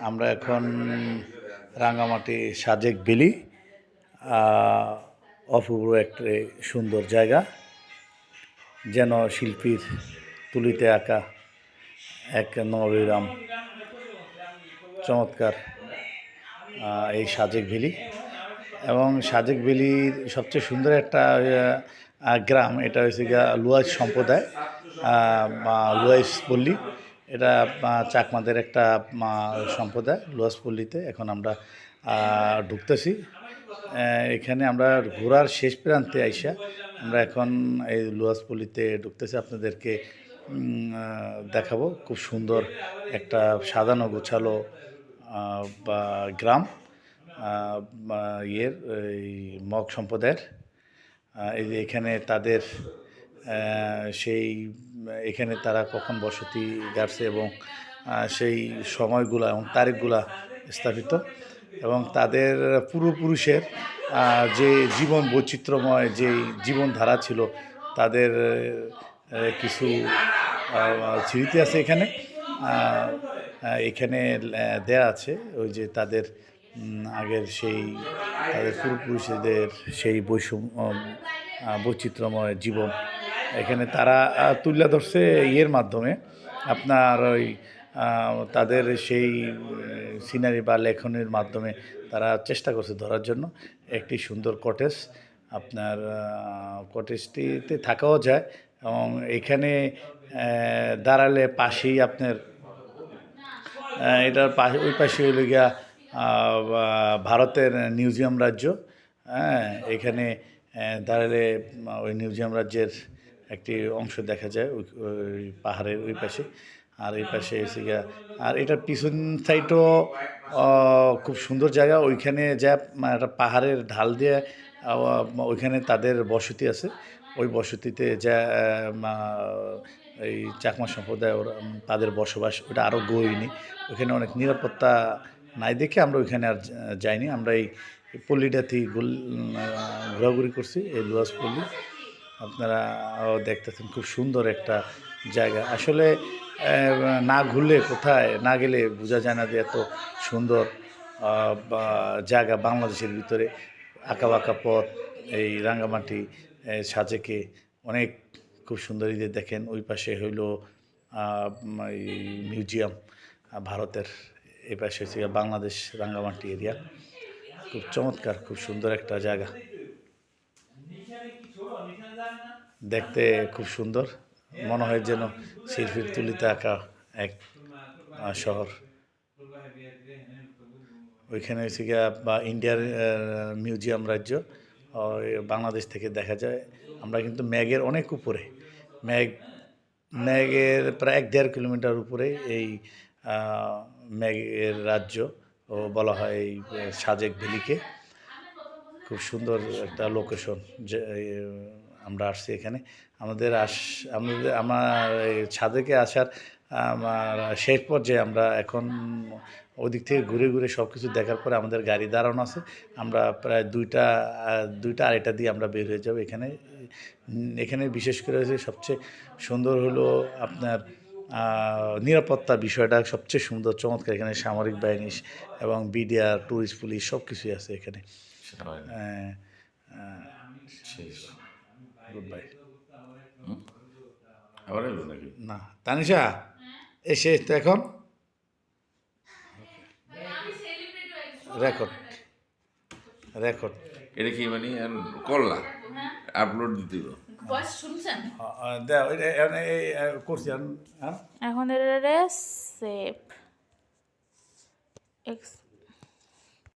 আমরা এখন রাঙামাটি সাজেক ভ্যালি, অপূর্ব একটা সুন্দর জায়গা, যেন শিল্পীর তুলিতে আঁকা এক নবগ্রাম। চমৎকার এই সাজেক ভ্যালি, এবং সাজেক ভ্যালির সবচেয়ে সুন্দর একটা গ্রাম, এটা হচ্ছে গিয়া লুয়াইশ সম্প্রদায়, লুয়াইশ পল্লী। এটা চাকমাদের একটা সম্প্রদায়, লুয়াইশ পল্লীতে এখন আমরা ঢুকতেছি। এখানে আমরা ঘোরার শেষ প্রান্তে আইসা আমরা এখন এই লুয়াইশ পল্লীতে ঢুকতেছি। আপনাদেরকে দেখাবো খুব সুন্দর একটা সাজানো গোছালো বা গ্রাম, এই মগ সম্প্রদায়ের। এই যে এখানে তাদের সেই এখানে তারা কখন বসতি গাড়ছে এবং সেই সময়গুলা এবং তারিখগুলা স্থাপিত, এবং তাদের পূর্বপুরুষের যে জীবন বৈচিত্র্যময় যে জীবনধারা ছিল, তাদের কিছু স্মৃতি আছে এখানে। এখানে দেয়া আছে ওই যে তাদের আগের সেই তাদের পূর্বপুরুষদের সেই বৈচিত্র্যময় জীবন এখানে তারা তুলে ধরছে ইয়ের মাধ্যমে, আপনার ওই তাদের সেই সিনারি বা লেখনের মাধ্যমে তারা চেষ্টা করছে ধরার জন্য একটি সুন্দর কটেজ। আপনার কটেজটিতে থাকাও যায়, এবং এখানে দাঁড়ালে পাশেই আপনার এটার পাশে ওই পাশে হইল গিয়া ভারতের মিউজিয়াম রাজ্য। হ্যাঁ, এখানে দাঁড়ালে ওই মিউজিয়াম রাজ্যের একটি অংশ দেখা যায় ওই পাহাড়ের ওই পাশে। আর এই পাশে এসে গিয়া আর এটার পিছন সাইডও খুব সুন্দর জায়গা। ওইখানে যা একটা পাহাড়ের ঢাল দিয়ে ওইখানে তাদের বসতি আছে। ওই বসতিতে যা এই চাকমা সম্প্রদায় ওরা তাদের বসবাস, ওটা আরও গভীর। ওইখানে অনেক নিরাপত্তা নাই দেখে আমরা ওইখানে আর যাইনি। আমরা এই পল্লীটাতেই ঘোরাঘুরি করছি, এই লুয়াইশ পল্লী। আপনারা দেখতেছেন খুব সুন্দর একটা জায়গা। আসলে না ঘুরলে, কোথায় না গেলে বোঝা যায় না যে এত সুন্দর জায়গা বাংলাদেশের ভিতরে। আঁকাবাঁকা পথ, এই রাঙ্গামাটি সাজেকে অনেক খুব সুন্দর। ঈদের দেখেন ওই পাশে হইল এই মিউজিয়াম ভারতের, এই পাশে হচ্ছে বাংলাদেশ রাঙ্গামাটি এরিয়া। খুব চমৎকার, খুব সুন্দর একটা জায়গা, দেখতে খুব সুন্দর। মনে হয় যেন শিল্পীর তুলিতে আঁকা এক শহর। ওইখানে হচ্ছে গিয়া বা ইন্ডিয়ার মিউজিয়াম রাজ্য, বাংলাদেশ থেকে দেখা যায়। আমরা কিন্তু ম্যাগের অনেক উপরে, ম্যাগের প্রায় 1-1.5 কিলোমিটার উপরে এই ম্যাগের রাজ্য বলা হয় এই সাজেক ভ্যালিকে। খুব সুন্দর একটা লোকেশন যে আমরা আসছি এখানে। আমাদের আমার সাজেকে আসার আমার শেষ পর্যায়ে আমরা এখন ওদিক থেকে ঘুরে ঘুরে সব কিছু দেখার পরে আমাদের গাড়ি দাঁড়ানো আছে। আমরা প্রায় 2টা 2টা 2:30 দিয়ে আমরা বের হয়ে যাবো। এখানে বিশেষ করে হচ্ছে সবচেয়ে সুন্দর হলো আপনার নিরাপত্তা বিষয়টা সবচেয়ে সুন্দর চমৎকার। এখানে সামরিক বাহিনী এবং বিডিআর, ট্যুরিস্ট পুলিশ সব কিছুই আছে এখানে। Good bye. না তানিশা এসে তো এখন রেকর্ড এটা কি মানে করলা আপলোড দিতে শুনছেন করছি এখন এটা সেভ